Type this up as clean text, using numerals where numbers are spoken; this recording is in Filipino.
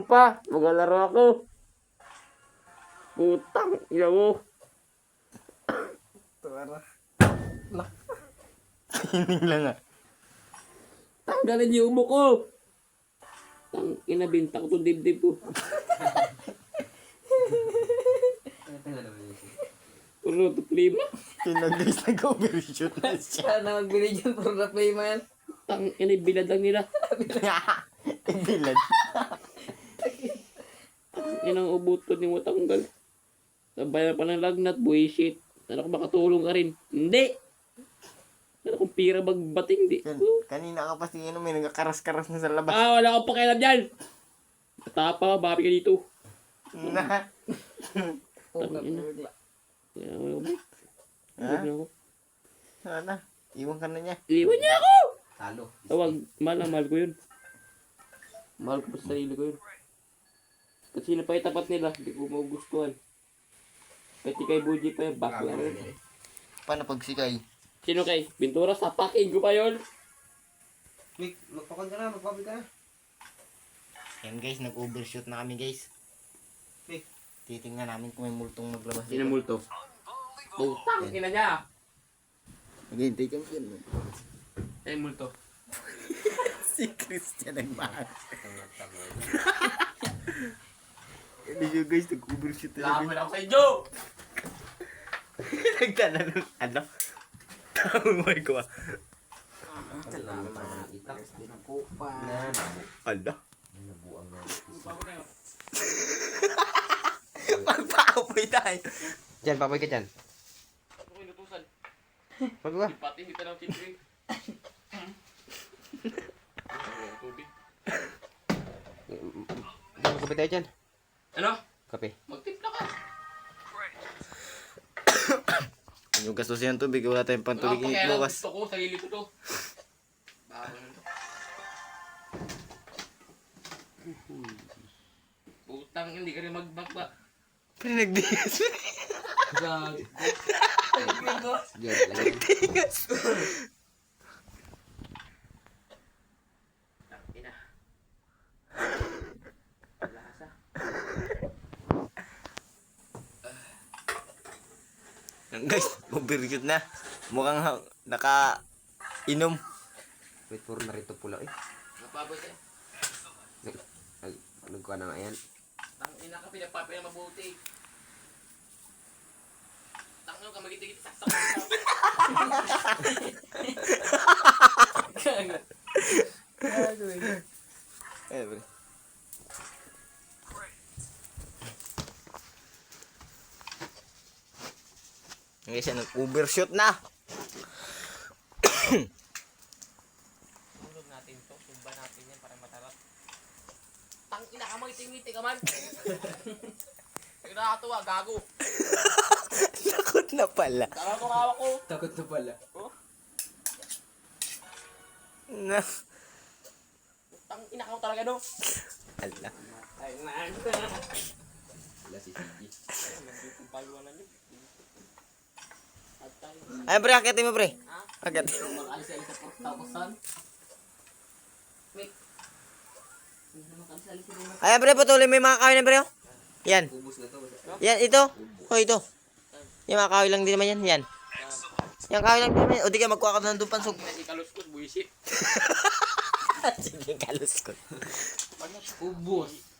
Pa, maglalaro ako. Putang, ina mo. Tara. Hining lang ah. Tanggalin yung umo ko. Tang ina, binta ko itong dibdib ko. Puro to plima. Yun lang guys, nag-overshoot na siya. Sana magbili dyan for the payment. Tang ina, biladang nila. Ibilad. Inang ubuto ni mo tanggal. Sabay pa ng lagnat, bullshit. Sana ko makatulong ka rin. Hindi. Sana kung pira magbating, di. Kanina ka pa tingin may nagkakaras-karas na sa labas. Ah, wala akong pakialam dyan. Matapa, babi ka dito. Na. Bigla. Ha? Sana. Iwan ka na niya. Iwan niya ako! Talo. Tawag, mahal ko yun. Mahal ko pa sa sarili ko yun. Kasi sino pa itapat nila, hindi ko magugustuhan. Pati kay Buji pa yun, back lang yun. Paano pag sikay? Sino kay? Bintura, sapakin ko pa yun. Mick, magpakon ka na, magpabig ka na. Yan guys, nag-overshoot na kami guys. Mick. Titingnan namin kung may multong maglabas. Sino multo? Putang, ina niya. Maghihintay kami yun. Sino multo? Si Christian nagmahal. Hindi nyo guys, nag-overshoot na kami. Laman ako sa inyo! Nagdala ng ano? Tawag mo ko ah. Salamat na itak. Pinakupan. Ala. Nabuang na. Magpaapoy tayo. Diyan, papoy ka dyan. Ako inutusan. Pag ba? Pati, hindi pa lang chitring. Tubig. Magkape tayo dyan. Ano? Kape. Magtimpla ka. Yung gastos yan tubig, wala tayong pantubig Wala akong bukas. gusto ko, sarili ko to. Bago na to. Putang, hindi ka rin magbakba. Pero nagdigas. Gag. Nagdigas. Ina. Lasa. Guys, overshoot na. Mukhang naka-inom. Wait, puro na rito pula eh. Napabot eh. Ano ka na nga yan? Tang ina ka, pinagpapay na mabuti. Tang ina ka, magiti-giti saksak. Eh, bro. Guys, nag-overshoot na. Tulog natin to, sumba natin yan para matarap. Tang ina ka, magiti-giti ka man. Nakakatuwa, gago. Takot na pala. Tara ko hawak ko. Takot na pala. Na. Tang ina ka talaga no. Ala. Ay na. Wala si Sigi. Nandito paluwanan niyo. Atay. Ay, pre, akitin mo, pre. Ha? Akitin. Mag-alis-alis sa portakusan. Wait. Mag-alis-alis sa Ayan, pre, patuloy mo yung mga kawin na, pre. Oh. Yan. Ubus na to. Yan, ito. O, ito. Yung mga kawin lang din naman yan. Yan. Yung kawin lang din naman yan. O, di ka magkuha ka na doon pansog. Hindi kaluskot, buisit. Sige, kalos ko. Ubus.